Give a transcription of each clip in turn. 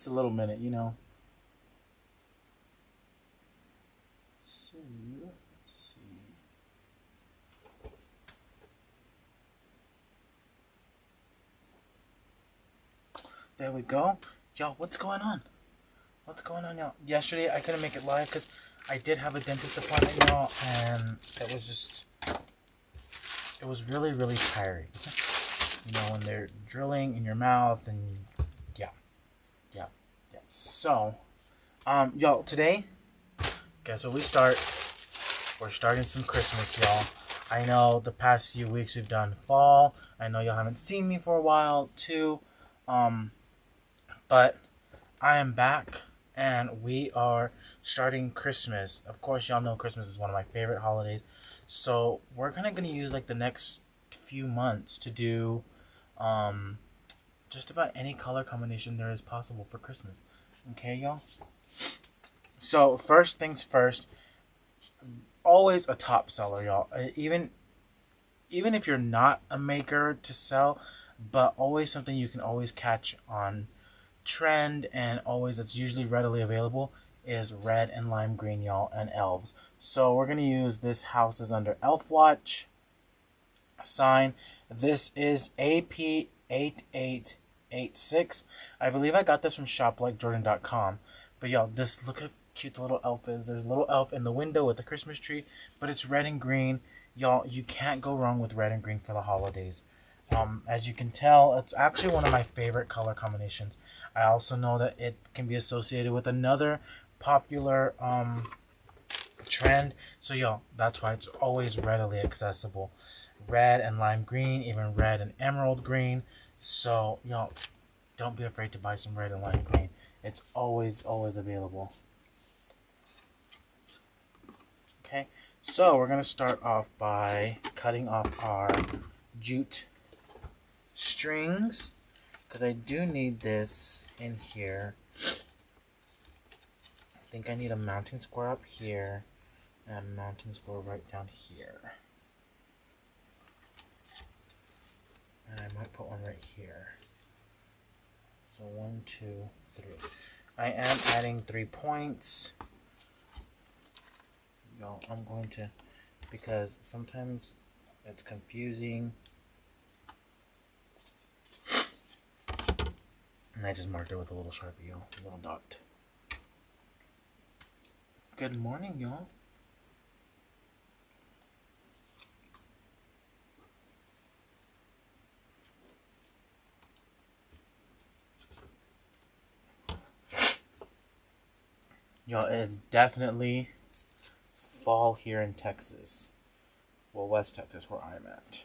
It's a little minute, you know. So, let's see. There we go. Y'all, what's going on? What's going on, y'all? Yesterday, I couldn't make it live because I did have a dentist appointment, y'all, and it was really, really tiring. You know, when they're drilling in your mouth and yeah, yeah, yeah. So, y'all, today, guess what we start? We're starting some Christmas, y'all. I know the past few weeks we've done fall. I know y'all haven't seen me for a while, too. Um, but I am back and we are starting Christmas. Of course, y'all know Christmas is one of my favorite holidays. So we're gonna use like the next few months to do um, just about any color combination there is possible for Christmas. Okay, y'all? So first things first, always a top seller, y'all. Even if you're not a maker to sell, but always something you can always catch on trend and always that's usually readily available is red and lime green, y'all, and elves. So we're gonna use this house is under Elf Watch sign. This is AP8886. I believe I got this from shoplikejordan.com. But y'all, this look how cute the little elf is. There's a little elf in the window with the Christmas tree, but it's red and green. Y'all, you can't go wrong with red and green for the holidays. As you can tell, it's actually one of my favorite color combinations. I also know that it can be associated with another popular trend. So y'all, that's why it's always readily accessible. Red and lime green, even red and emerald green. So y'all, don't be afraid to buy some red and lime green. It's always available. Okay, so we're gonna start off by cutting off our jute strings because I do need this in here. I think I need a mounting square up here and a mounting square right down here. And I might put one right here. So 1, 2, 3. I am adding 3 points. Y'all, I'm going to, because sometimes it's confusing. And I just marked it with a little Sharpie, y'all. A little dot. Good morning, y'all. Y'all, it's definitely fall here in Texas. Well, West Texas, where I'm at.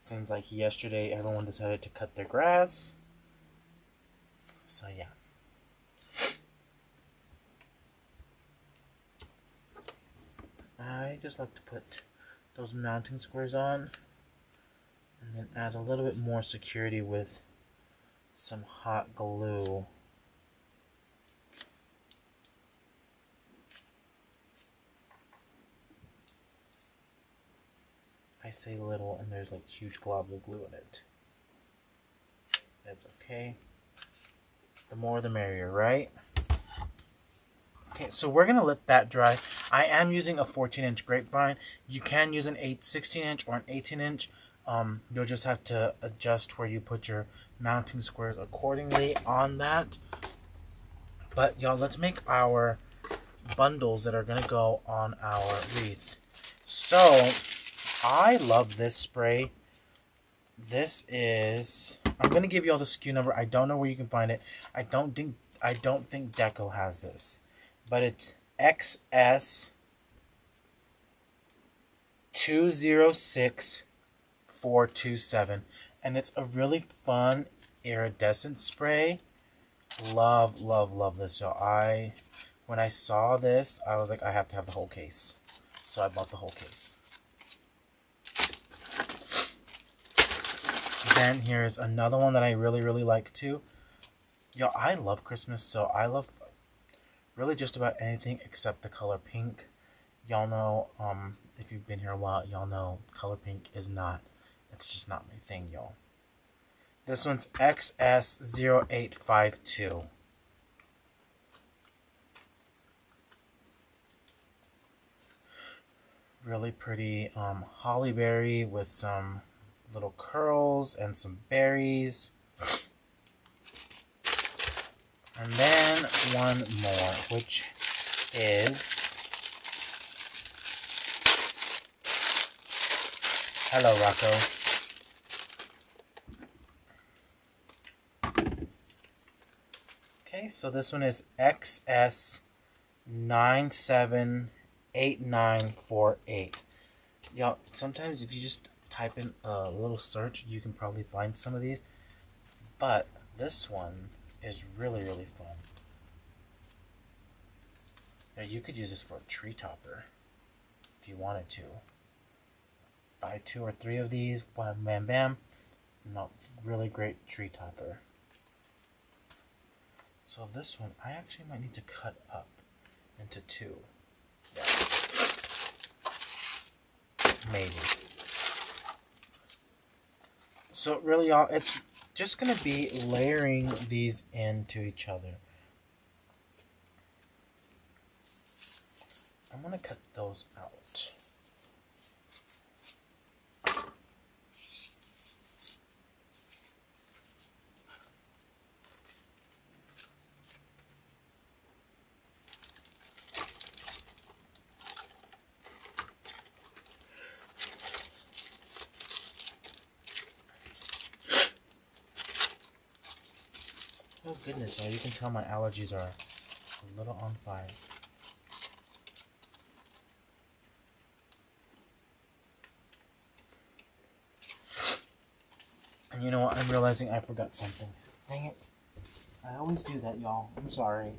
Seems like yesterday everyone decided to cut their grass. So, yeah. I just like to put those mounting squares on and then add a little bit more security with some hot glue. I say little and there's like huge globs of glue in it. That's okay. The more the merrier, right? Okay, so we're gonna let that dry. I am using a 14-inch grapevine. You can use an 16-inch or an 18-inch. You'll just have to adjust where you put your mounting squares accordingly on that. But y'all, let's make our bundles that are gonna go on our wreath. So I love this spray. This is, I'm gonna give you all the SKU number. I don't know where you can find it. I don't think Deco has this, but it's XS 206427, and it's a really fun iridescent spray. Love, love, love this, y'all. When I saw this, I was like, I have to have the whole case. So I bought the whole case. Then here's another one that I really, really like too. Yo, I love Christmas, so I love really just about anything except the color pink. Y'all know, if you've been here a while, y'all know color pink is not It's just not my thing, y'all. This one's XS0852. Really pretty holly berry with some little curls and some berries. And then one more, which is... Hello, Rocco. Okay, so this one is XS978948. Y'all, sometimes if you just type in a little search, you can probably find some of these. But this one is really, really fun. Now, you could use this for a tree topper if you wanted to. Buy 2 or 3 of these, bam, bam, bam. No, really great tree topper. So this one, I actually might need to cut up into 2. Yeah. Maybe. So really, y'all, it's just going to be layering these into each other. I'm going to cut those out. Oh goodness, you can tell my allergies are a little on fire. And you know what? I'm realizing I forgot something. Dang it. I always do that, y'all. I'm sorry.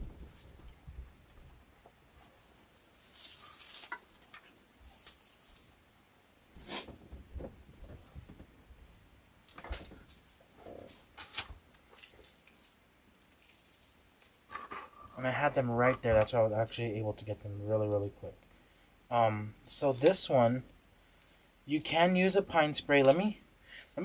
And I had them right there. That's why I was actually able to get them really, really quick. So this one, you can use a pine spray. Let me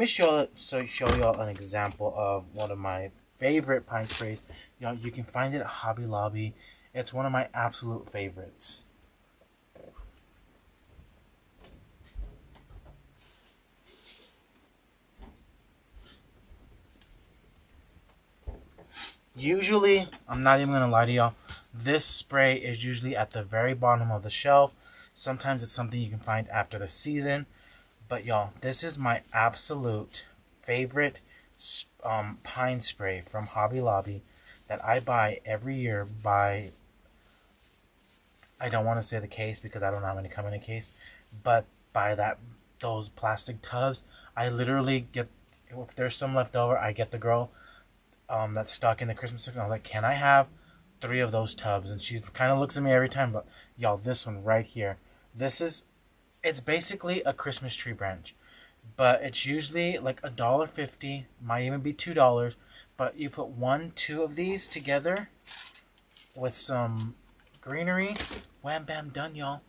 show y'all an example of one of my favorite pine sprays. Y'all, you can find it at Hobby Lobby. It's one of my absolute favorites. Usually, I'm not even going to lie to y'all, this spray is usually at the very bottom of the shelf. Sometimes it's something you can find after the season. But y'all, this is my absolute favorite pine spray from Hobby Lobby that I buy every year by, I don't want to say the case because I don't know how many come in a case, but by those plastic tubs. I literally get, if there's some left over, I get the girl that's stuck in the Christmas section. I'm like, can I have 3 of those tubs? And she kind of looks at me every time. But y'all, this one right here, it's basically a Christmas tree branch, but it's usually like $1.50, might even be $2. But you put 1, 2 of these together with some greenery, wham bam, done, y'all.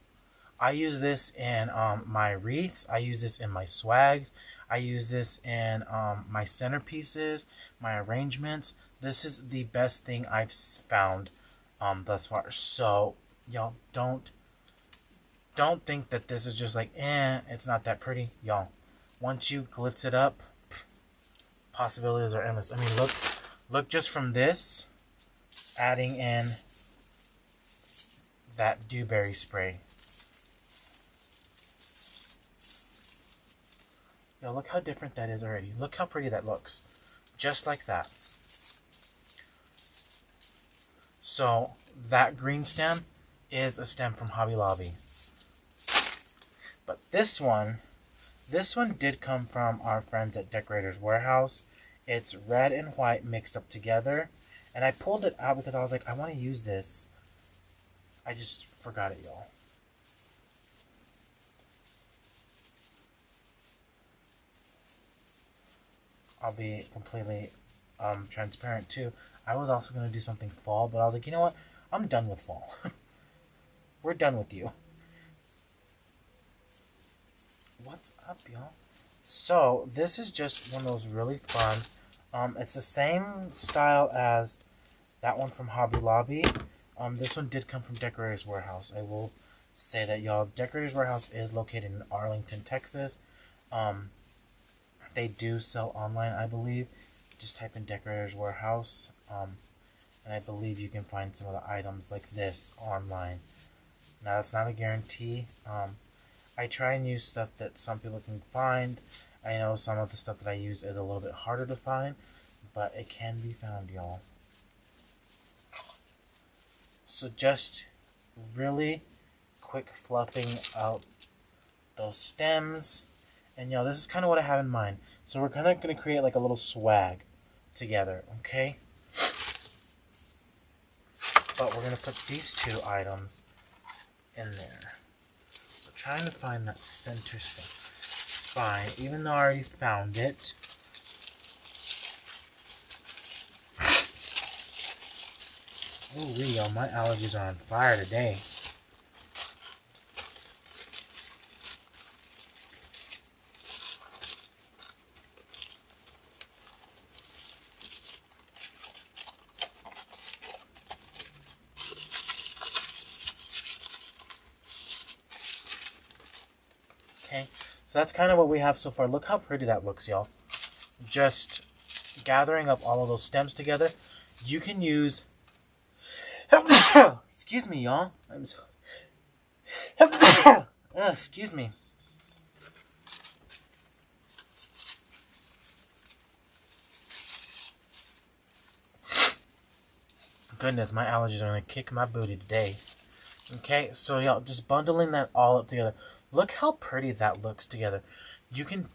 I use this in my wreaths. I use this in my swags. I use this in my centerpieces, my arrangements. This is the best thing I've found thus far. So, y'all, don't think that this is just like, it's not that pretty. Y'all, once you glitz it up, possibilities are endless. I mean, look just from this, adding in that dewberry spray. Yo, look how different that is already. Look how pretty that looks. Just like that. So, that green stem is a stem from Hobby Lobby. But this one did come from our friends at Decorator's Warehouse. It's red and white mixed up together. And I pulled it out because I was like, I want to use this. I just forgot it, y'all. I'll be completely transparent too. I was also going to do something fall, but I was like, you know what? I'm done with fall. We're done with you. What's up, y'all? So this is just one of those really fun. It's the same style as that one from Hobby Lobby. This one did come from Decorator's Warehouse. I will say that, y'all. Decorator's Warehouse is located in Arlington, Texas. Um, they do sell online, I believe. Just type in Decorator's Warehouse. And I believe you can find some of the items like this online. Now, that's not a guarantee. I try and use stuff that some people can find. I know some of the stuff that I use is a little bit harder to find, but it can be found, y'all. So just really quick fluffing out those stems. And y'all, this is kind of what I have in mind. So we're kind of going to create like a little swag together, okay? But we're going to put these two items in there. So trying to find that center spine, even though I already found it. Oh, yo, my allergies are on fire today. Okay, so that's kind of what we have so far. Look how pretty that looks, y'all. Just gathering up all of those stems together. You can use... Excuse me, y'all. I'm so... Excuse me. Goodness, my allergies are going to kick my booty today. Okay, so y'all, just bundling that all up together. Look how pretty that looks together. You can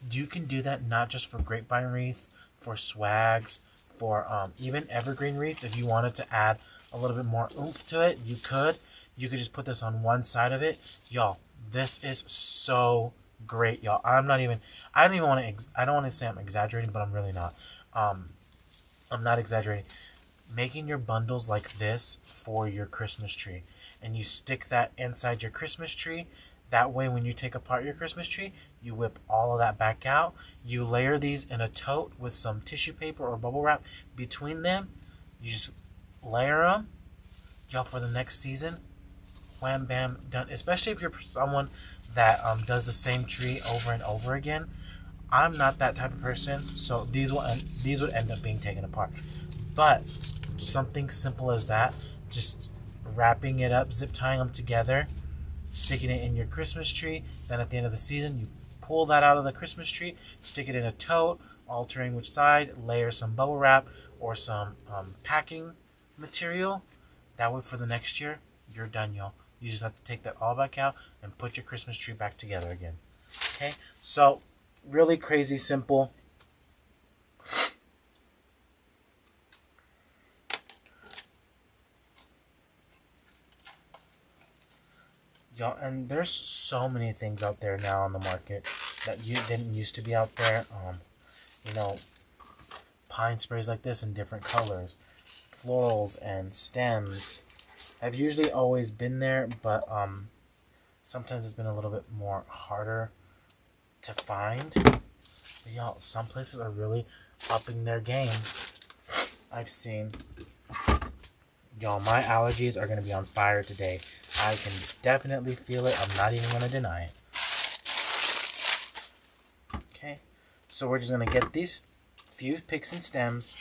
do that not just for grapevine wreaths, for swags, for even evergreen wreaths. If you wanted to add a little bit more oomph to it, you could. You could just put this on one side of it. Y'all, this is so great, y'all. I don't even want to, I don't want to say I'm exaggerating, but I'm really not. I'm not exaggerating. Making your bundles like this for your Christmas tree, and you stick that inside your Christmas tree. That way, when you take apart your Christmas tree, you whip all of that back out. You layer these in a tote with some tissue paper or bubble wrap between them. You just layer them, y'all, for the next season. Wham, bam, done. Especially if you're someone that does the same tree over and over again. I'm not that type of person, so these would end up being taken apart. But something simple as that, just wrapping it up, zip tying them together, sticking it in your Christmas tree. Then at the end of the season, you pull that out of the Christmas tree, stick it in a tote, altering which side, layer some bubble wrap or some packing material. That way for the next year, you're done, y'all. You just have to take that all back out and put your Christmas tree back together again. Okay, so really crazy simple. Y'all, and there's so many things out there now on the market that you didn't used to be out there. You know, pine sprays like this in different colors, florals and stems have usually always been there, but sometimes it's been a little bit more harder to find. But y'all, some places are really upping their game. I've seen. Y'all, my allergies are going to be on fire today. I can definitely feel it. I'm not even going to deny it. Okay, so we're just going to get these few picks and stems.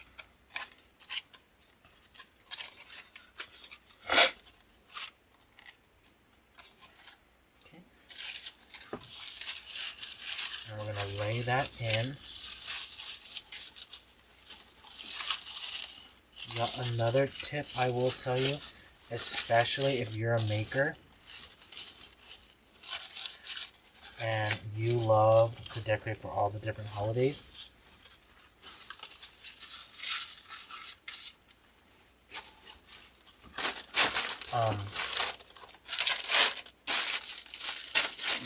Okay. And we're going to lay that in. Y'all, another tip I will tell you, especially if you're a maker and you love to decorate for all the different holidays,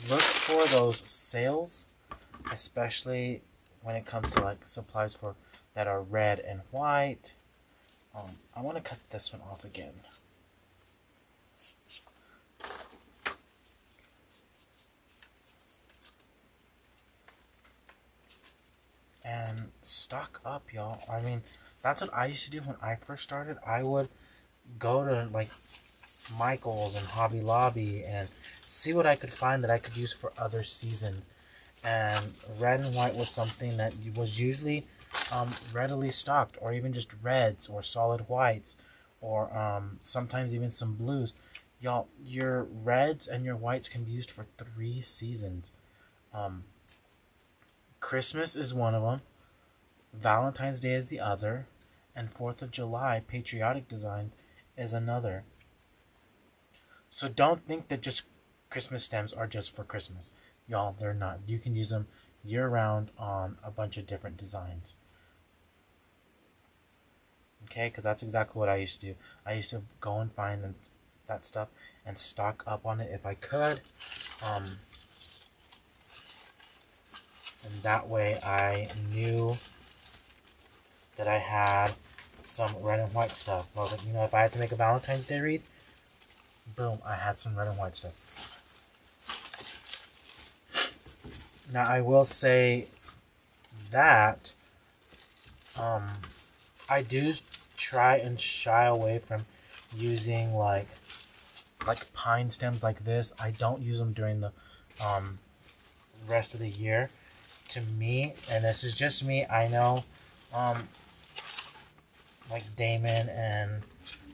look for those sales, especially when it comes to like supplies for that are red and white. I want to cut this one off again. and stock up, y'all. I mean, that's what I used to do when I first started. I would go to like Michael's and Hobby Lobby and see what I could find that I could use for other seasons. And red and white was something that was usually readily stocked, or even just reds or solid whites, or sometimes even some blues. Y'all, your reds and your whites can be used for 3 seasons. Christmas is one of them, Valentine's Day is the other, and 4th of July patriotic design is another. So don't think that just Christmas stems are just for Christmas. Y'all, they're not. You can use them year round on a bunch of different designs. Okay, because that's exactly what I used to do. I used to go and find that stuff and stock up on it if I could. And that way I knew that I had some red and white stuff. Well, you know, if I had to make a Valentine's Day wreath, boom, I had some red and white stuff. Now, I will say that I do try and shy away from using like pine stems like this. I don't use them during the rest of the year. To me, and this is just me, I know like Damon and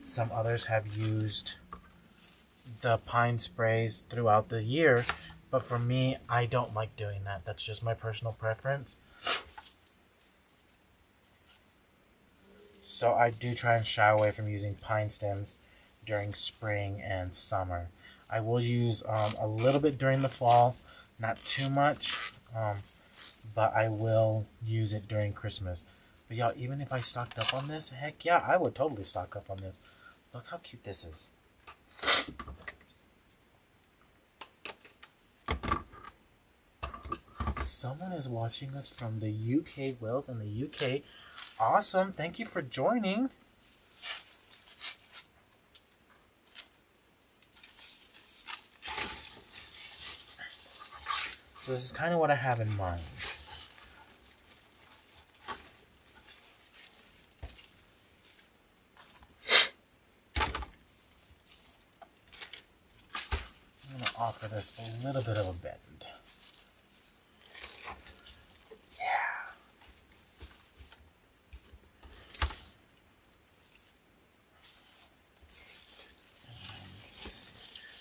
some others have used the pine sprays throughout the year, but for me, I don't like doing that. That's just my personal preference. So I do try and shy away from using pine stems during spring and summer. I will use a little bit during the fall, not too much, but I will use it during Christmas. But y'all, even if I stocked up on this, heck yeah, I would totally stock up on this. Look how cute this is. Someone is watching us from the UK, Wales, and the UK. Awesome. Thank you for joining. So this is kind of what I have in mind. I'm going to offer this a little bit of a bend.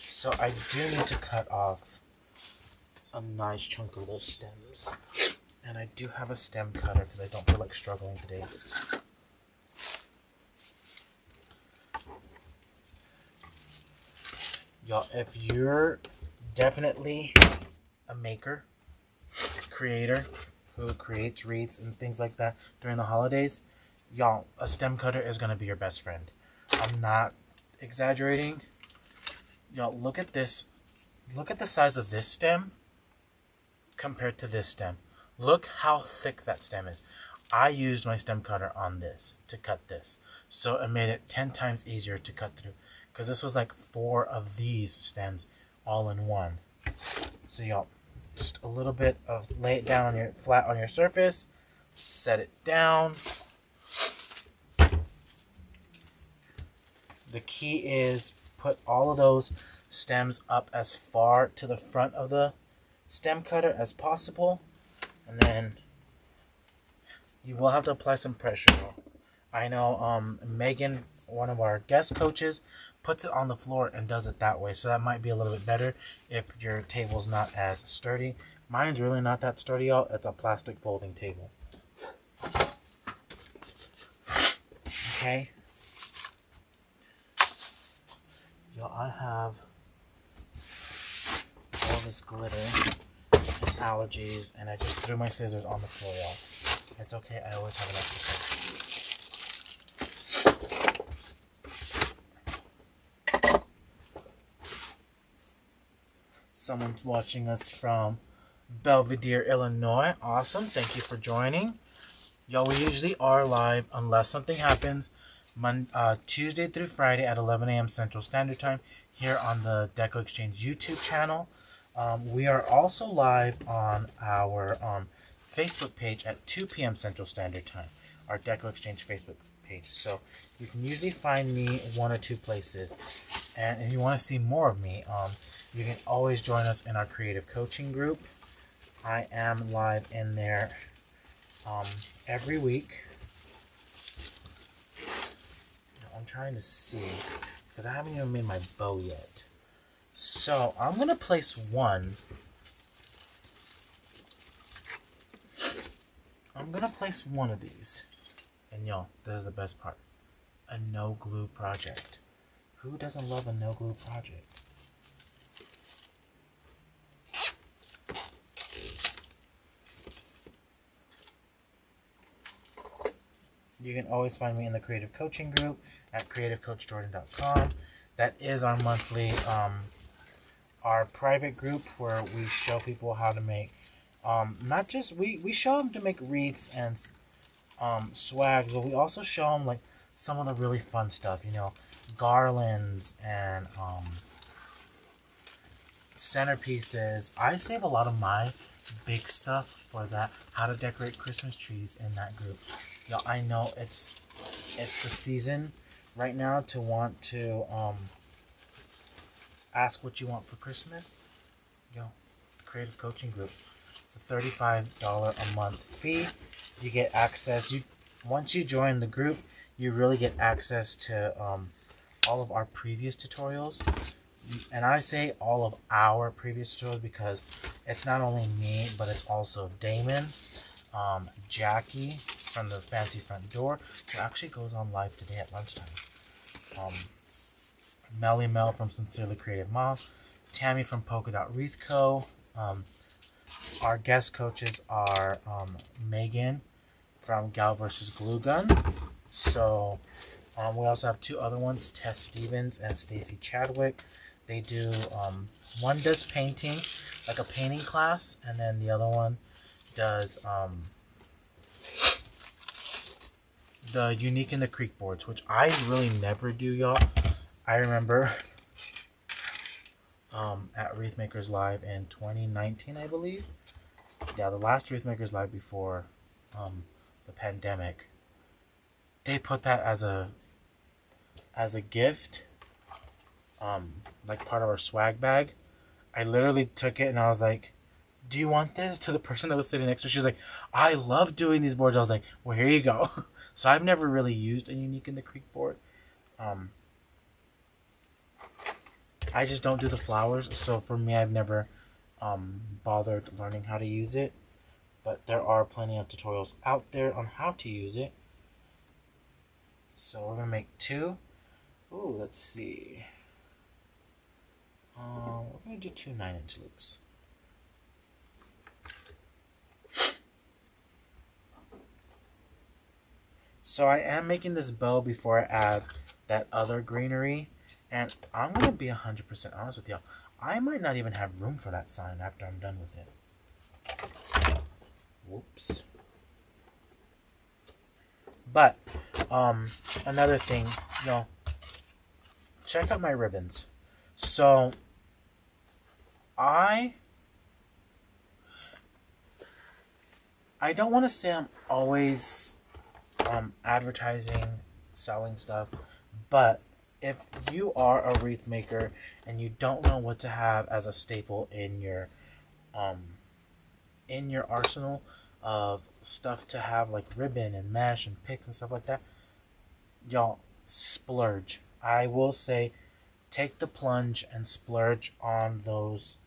So I do need to cut off a nice chunk of those stems. And I do have a stem cutter because I don't feel like struggling today. Y'all, if you're definitely a maker, creator, who creates wreaths and things like that during the holidays, y'all, a stem cutter is going to be your best friend. I'm not exaggerating. Y'all, look at this. Look at the size of this stem compared to this stem. Look how thick that stem is. I used my stem cutter on this to cut this. So it made it 10 times easier to cut through. Because this was like 4 of these stems all in one. So y'all, just a little bit of lay it down on your flat on your surface. Set it down. The key is put all of those stems up as far to the front of the stem cutter as possible, and then you will have to apply some pressure. I know Megan, one of our guest coaches, puts it on the floor and does it that way, so that might be a little bit better if your table's not as sturdy. Mine's really not that sturdy, y'all. It's a plastic folding table. Okay. Y'all, I have all this glitter and allergies, and I just threw my scissors on the floor, y'all. It's okay, I always have an extra set. Someone's watching us from Belvedere, Illinois. Awesome, thank you for joining. Y'all, we usually are live unless something happens Tuesday through Friday at 11 a.m. Central Standard Time here on the DecoExchange YouTube channel. We are also live on our Facebook page at 2 p.m. Central Standard Time, our DecoExchange Facebook page. So you can usually find me one or two places. And if you want to see more of me, you can always join us in our creative coaching group. I am live in there every week. I'm trying to see, because I haven't even made my bow yet. So I'm going to place one. I'm going to place one of these. And y'all, this is the best part. A no glue project. Who doesn't love a no glue project? You can always find me in the creative coaching group at creativecoachjordan.com. That is our monthly, our private group where we show people how to make, not just, we show them to make wreaths and swags, but we also show them like some of the really fun stuff, you know, garlands and centerpieces. I save a lot of my big stuff for that, how to decorate Christmas trees, in that group. Yo, I know it's the season right now to want to ask what you want for Christmas. Yo, the creative coaching group. It's a $35 a month fee. You get access. Once you join the group, you really get access to all of our previous tutorials. And I say all of our previous tutorials because it's not only me, but it's also Damon, Jackie from the Fancy Front Door, who actually goes on live today at lunchtime. Melly Mel from Sincerely Creative Mom, Tammy from Polka Dot Wreath Co. Our guest coaches are Megan from Gal vs. Glue Gun. So we also have two other ones, Tess Stevens and Stacy Chadwick. They do, one does painting, like a painting class, and then the other one does the Unique in the Creek boards, which I really never do, y'all. I remember at Wreath Makers Live in 2019, I believe. Yeah, the last Wreath Makers Live before the pandemic. They put that as a gift, like part of our swag bag. I literally took it and I was like, do you want this? To the person that was sitting next to me. She's like, I love doing these boards. I was like, well, here you go. So I've never really used a Unique in the Creek board. I just don't do the flowers. So for me, I've never bothered learning how to use it. But there are plenty of tutorials out there on how to use it. So we're going to make two. Ooh, let's see. We're going to do two 9-inch loops. So I am making this bow before I add that other greenery. And I'm going to be 100% honest with y'all. I might not even have room for that sign after I'm done with it. Whoops. But, another thing, you know, check out my ribbons. So, I don't want to say I'm always advertising, selling stuff, but if you are a wreath maker and you don't know what to have as a staple in your arsenal of stuff to have, like ribbon and mesh and picks and stuff like that, y'all, splurge. I will say, take the plunge and splurge on those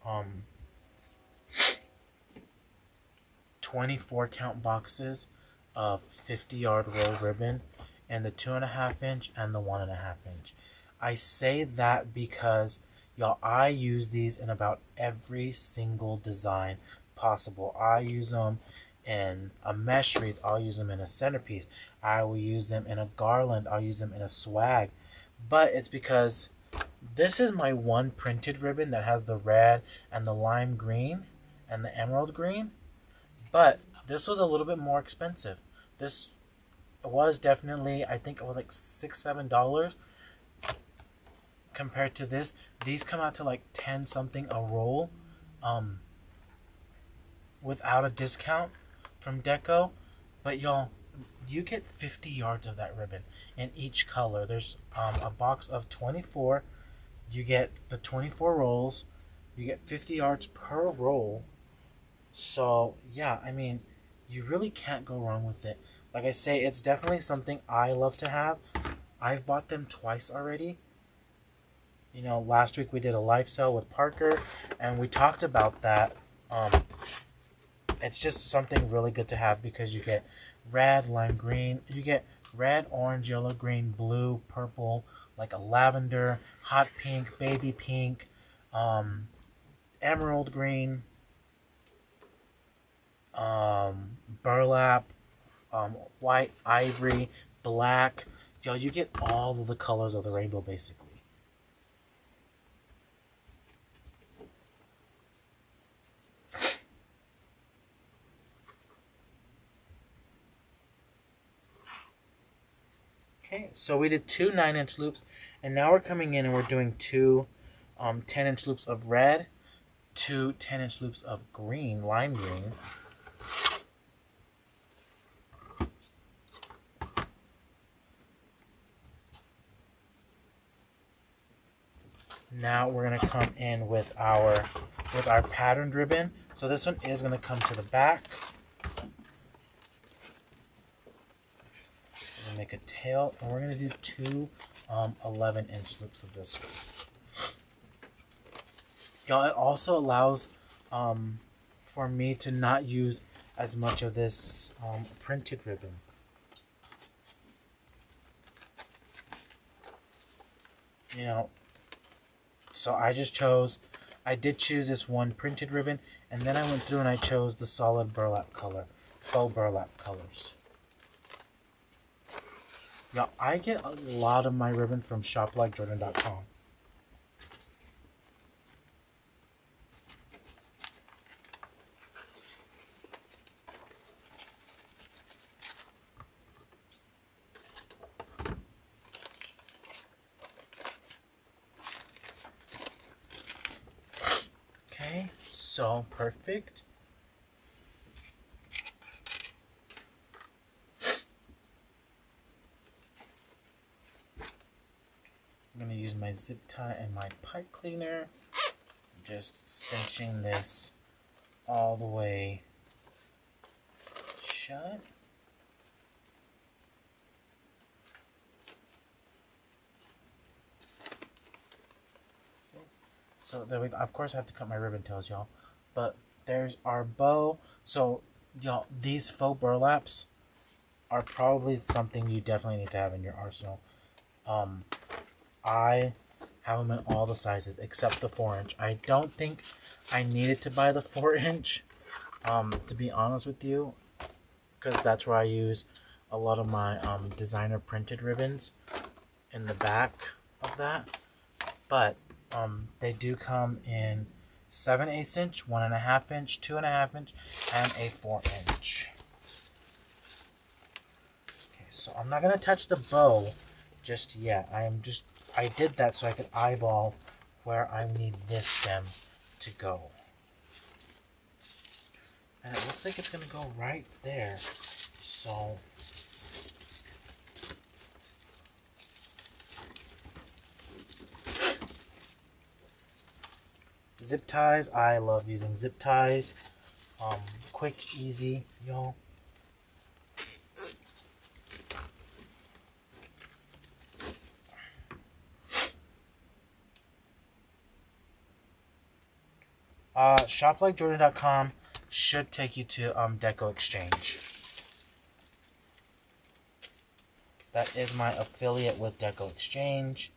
24 count boxes of 50-yard roll ribbon and the 2.5 inch and the 1.5 inch. I say that because, y'all, I use these in about every single design possible. I use them in a mesh wreath. I'll use them in a centerpiece. I will use them in a garland. I'll use them in a swag. But it's because this is my one printed ribbon that has the red and the lime green and the emerald green. But this was a little bit more expensive. This was definitely, I think it was like $6-7 compared to this. These come out to like 10 something a roll without a discount. from Deco, but y'all, you get 50 yards of that ribbon in each color. There's a box of 24. You get the 24 rolls. You get 50 yards per roll. So, yeah, I mean, you really can't go wrong with it. Like I say, it's definitely something I love to have. I've bought them twice already. You know, last week we did a live sale with Parker, and we talked about that. It's just something really good to have because you get red, lime green, you get red, orange, yellow, green, blue, purple, like a lavender, hot pink, baby pink, emerald green, burlap, white, ivory, black. Yo, you get all of the colors of the rainbow basically. Okay, so we did two 9-inch loops, and now we're coming in and we're doing two 10-inch loops of red, two 10-inch loops of green, lime green. Now we're gonna come in with our patterned ribbon. So this one is gonna come to the back. We're gonna make a tail, and we're gonna do two 11-inch loops of this one. Y'all, it also allows for me to not use as much of this printed ribbon. You know, so I did choose this one printed ribbon, and then I went through and I chose the solid burlap color, faux burlap colors. Now, I get a lot of my ribbon from shoplikejordan.com. Okay, so perfect. I'm going to use my zip tie and my pipe cleaner. Just cinching this all the way shut. See? So there we go. Of course I have to cut my ribbon tails, y'all. But there's our bow. So, y'all, these faux burlaps are probably something you definitely need to have in your arsenal. I have them in all the sizes except the 4-inch. I don't think I needed to buy the 4-inch, to be honest with you, because that's where I use a lot of my designer printed ribbons in the back of that. But they do come in 7/8 inch, 1.5 inch, 2.5 inch, and a 4-inch. Okay, so I'm not gonna touch the bow just yet. I did that so I could eyeball where I need this stem to go. And it looks like it's gonna go right there. So zip ties, I love using zip ties. Quick, easy, y'all. ShopLikeJordan.com should take you to DecoExchange. That is my affiliate with DecoExchange.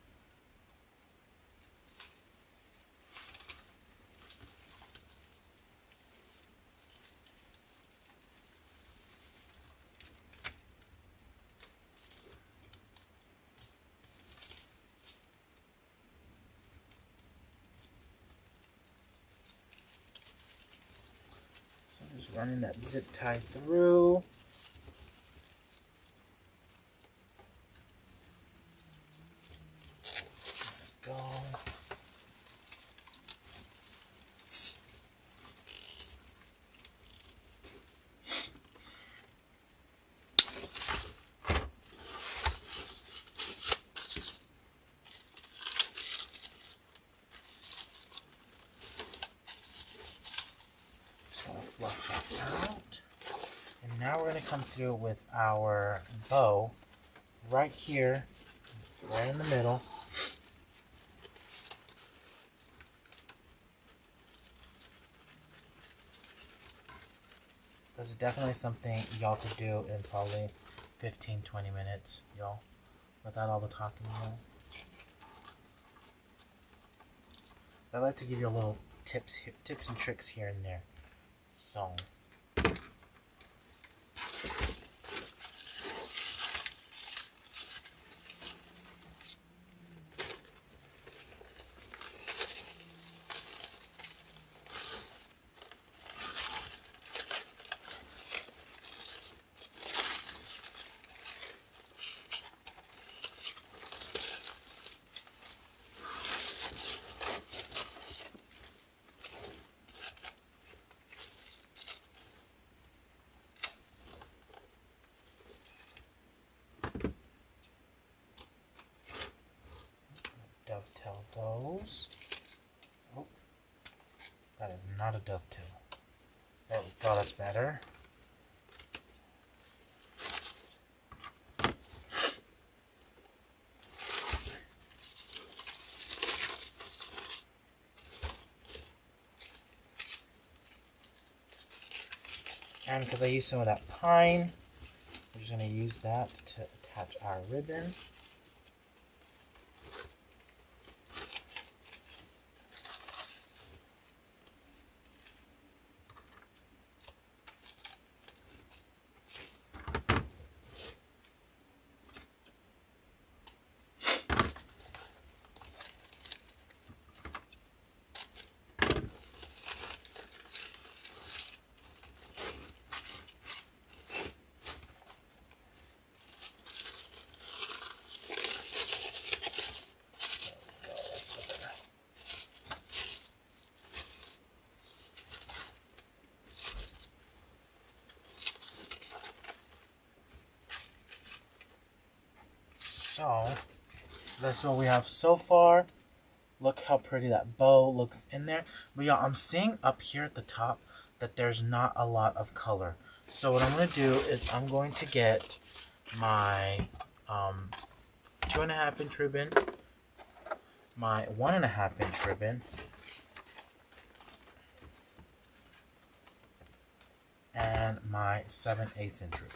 Just running that zip tie through. There we go. come through with our bow right here, right in the middle. This is definitely something y'all could do in probably 15-20 minutes, y'all, without all the talking, I like to give you a little tips and tricks here and there. So dovetail those. Oh, that is not a dovetail. There we go, that's better. And because I used some of that pine, we're just going to use that to attach our ribbon. So, that's what we have so far. Look how pretty that bow looks in there. But yeah, I'm seeing up here at the top that there's not a lot of color. So what I'm going to do is I'm going to get my 2.5 inch ribbon, my 1.5 inch ribbon, and my 7/8 inch ribbon.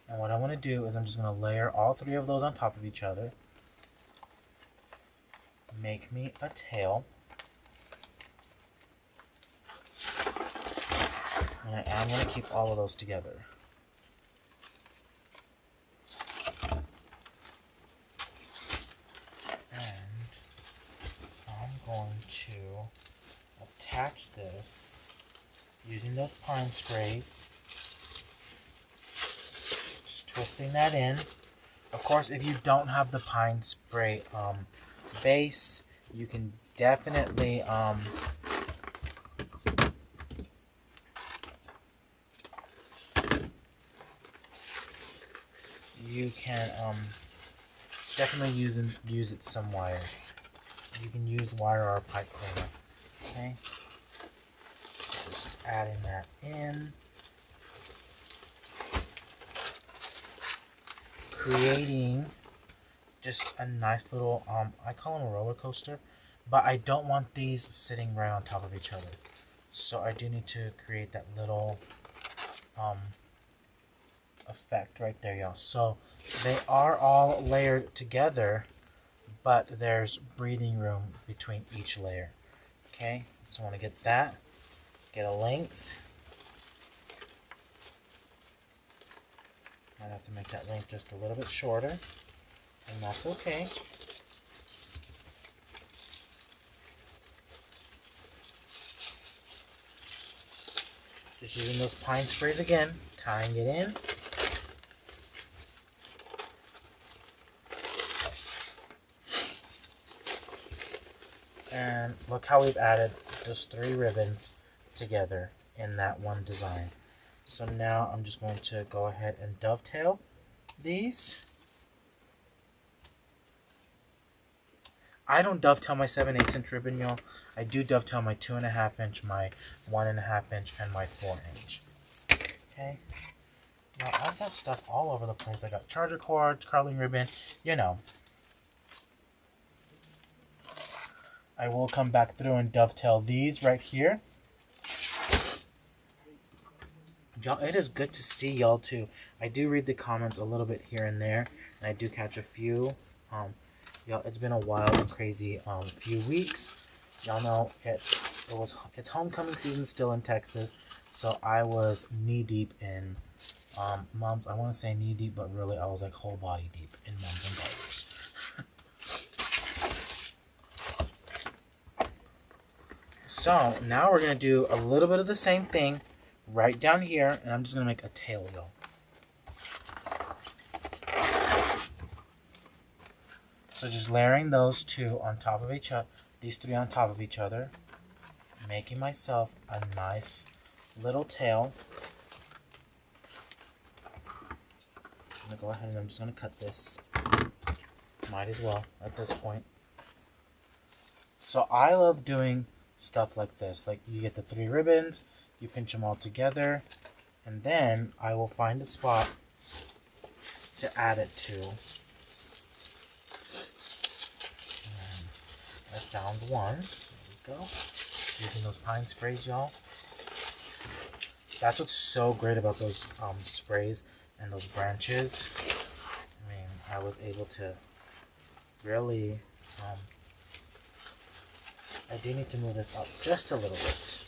And what I want to do is I'm just going to layer all three of those on top of each other. Make me a tail. And I am going to keep all of those together. And I'm going to attach this using those pine sprays. Twisting that in. Of course, if you don't have the pine spray base, you can definitely definitely use it some wire. You can use wire or a pipe cleaner. Okay, just adding that in. Creating just a nice little, I call them a roller coaster, but I don't want these sitting right on top of each other. So I do need to create that little effect right there, y'all. So they are all layered together, but there's breathing room between each layer. Okay, so I want to get that, get a length. I have to make that length just a little bit shorter, and that's okay. Just using those pine sprays again, tying it in. And look how we've added just 3 ribbons together in that one design. So now I'm just going to go ahead and dovetail these. I don't dovetail my 7/8 inch ribbon, y'all. I do dovetail my 2.5 inch, my 1.5 inch, and my 4 inch. Okay. Now, I've got stuff all over the place. I got charger cords, curling ribbon, you know. I will come back through and dovetail these right here. Y'all, it is good to see y'all too. I do read the comments a little bit here and there, and I do catch a few. Y'all, it's been a wild and crazy few weeks. Y'all know it's homecoming season still in Texas, so I was knee deep in mums. I want to say knee deep, but really I was like whole body deep in mums and garters. So now we're gonna do a little bit of the same thing right down here, and I'm just gonna make a tail, y'all. So just layering those two on top of each other, these three on top of each other, making myself a nice little tail. I'm gonna go ahead and I'm just gonna cut this. Might as well at this point. So I love doing stuff like this. Like you get the three ribbons, you pinch them all together, and then I will find a spot to add it to. And I found one. There we go. Using those pine sprays, y'all. That's what's so great about those sprays and those branches. I mean, I was able to really I do need to move this up just a little bit.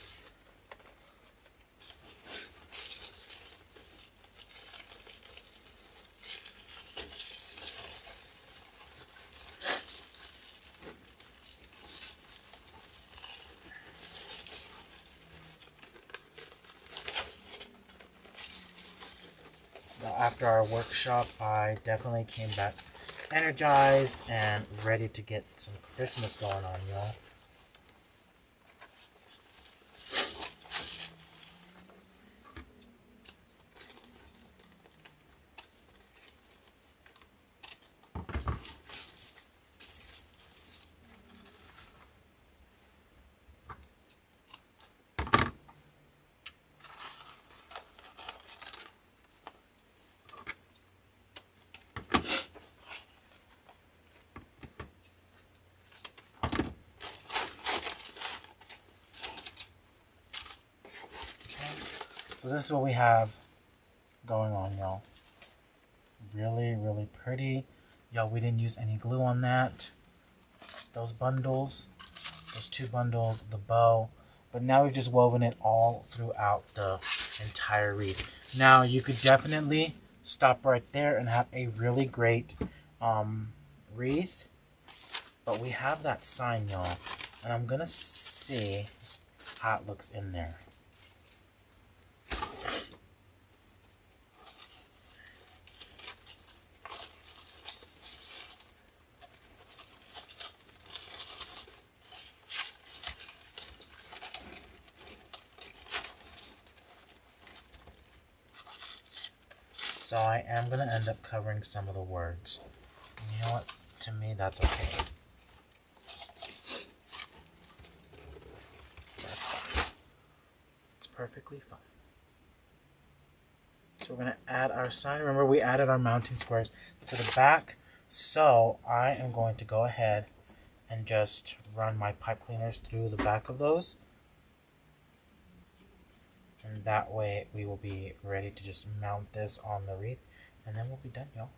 Now, after our workshop, I definitely came back energized and ready to get some Christmas going on, y'all. So this is what we have going on, y'all. Really, really pretty. Y'all, we didn't use any glue on that. Those bundles, those two bundles, the bow. But now we've just woven it all throughout the entire wreath. Now, you could definitely stop right there and have a really great wreath. But we have that sign, y'all. And I'm going to see how it looks in there. So I am going to end up covering some of the words. And you know what? To me, that's okay. That's fine. It's perfectly fine. So we're going to add our sign. Remember, we added our mounting squares to the back. So I am going to go ahead and just run my pipe cleaners through the back of those. And that way we will be ready to just mount this on the wreath. And then we'll be done, y'all.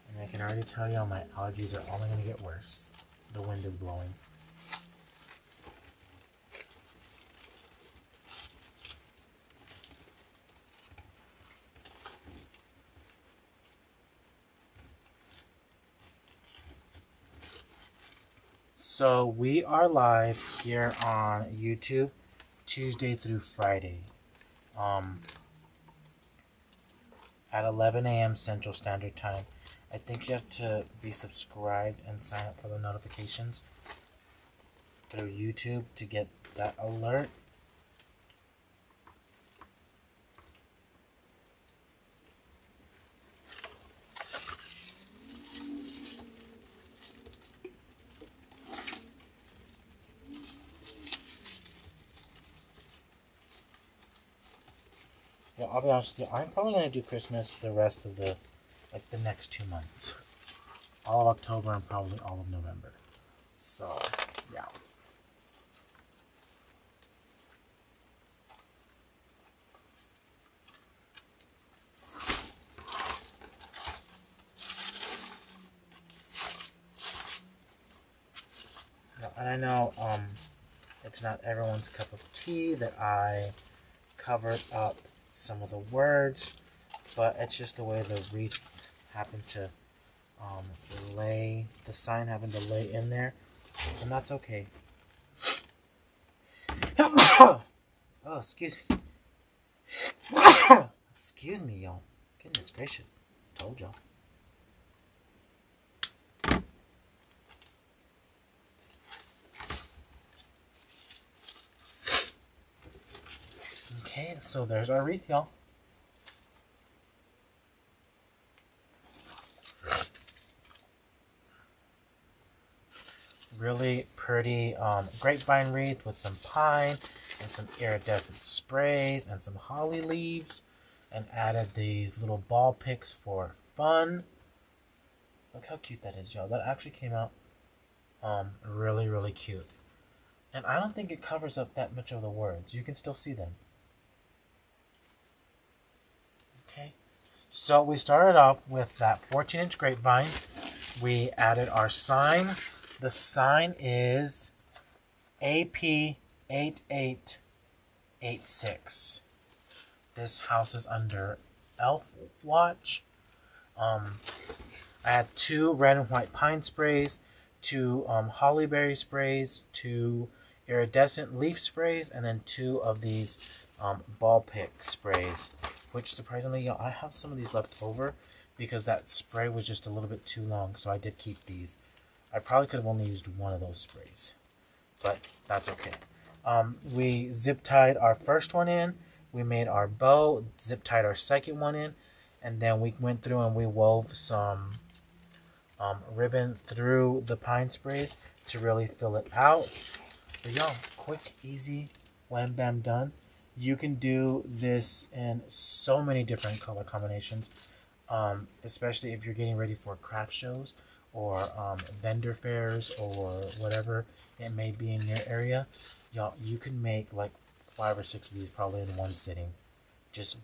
And I can already tell y'all my allergies are only going to get worse. The wind is blowing. So we are live here on YouTube Tuesday through Friday at 11 a.m. Central Standard Time. I think you have to be subscribed and sign up for the notifications through YouTube to get that alert. I'll be honest with you, I'm probably going to do Christmas the rest of the, like, the next 2 months. All of October and probably all of November. So, yeah. And I know it's not everyone's cup of tea that I covered up some of the words, but it's just the way the wreath happened to the sign happened to lay in there, and that's okay. Oh, excuse me. Excuse me, y'all. Goodness gracious. Told y'all. Okay, so there's our wreath, y'all. Really pretty grapevine wreath with some pine and some iridescent sprays and some holly leaves, and added these little ball picks for fun. Look how cute that is, y'all. That actually came out really, really cute. And I don't think it covers up that much of the words. You can still see them. Okay. So we started off with that 14-inch grapevine. We added our sign. The sign is AP8886. This house is under Elf Watch. I had 2 red and white pine sprays, 2 hollyberry sprays, 2 iridescent leaf sprays, and then 2 of these ball pick sprays. Which surprisingly, I have some of these left over because that spray was just a little bit too long, so I did keep these. I probably could have only used one of those sprays, but that's okay. We zip tied our first one in. We made our bow, zip tied our second one in, and then we went through and we wove some ribbon through the pine sprays to really fill it out. But y'all, quick, easy, wham bam done. You can do this in so many different color combinations, especially if you're getting ready for craft shows or vendor fairs or whatever it may be in your area. Y'all, you can make like 5 or 6 of these probably in one sitting. Just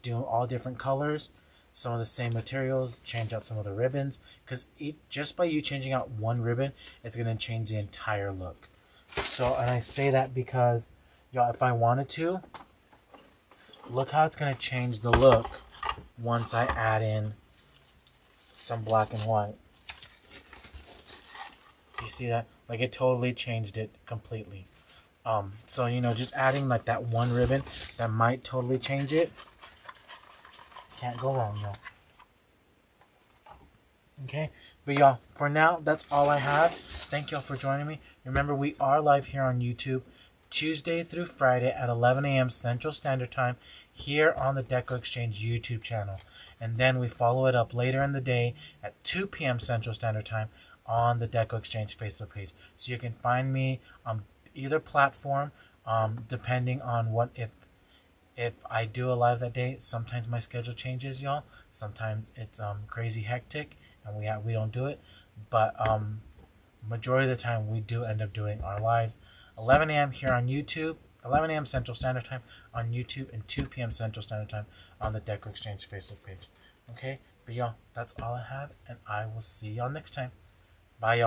doing all different colors, some of the same materials, change out some of the ribbons, because just by you changing out one ribbon, it's going to change the entire look. So, and I say that because, y'all, if I wanted to, look how it's going to change the look once I add in some black and white. You see that? Like, it totally changed it completely. So, just adding like that one ribbon, that might totally change it. Can't go wrong, y'all. Okay, but y'all, for now, that's all I have. Thank y'all for joining me. Remember, we are live here on YouTube Tuesday through Friday at 11 a.m. Central Standard Time here on the DecoExchange YouTube channel. And then we follow it up later in the day at 2 p.m. Central Standard Time on the DecoExchange Facebook page. So you can find me on either platform, depending on if I do a live that day. Sometimes my schedule changes, y'all. Sometimes it's crazy hectic and we don't do it. But majority of the time we do end up doing our lives 11 a.m. here on YouTube, 11 a.m. Central Standard Time on YouTube, and 2 p.m. Central Standard Time on the DecoExchange Facebook page. Okay, but y'all, that's all I have, and I will see y'all next time. Bye, y'all.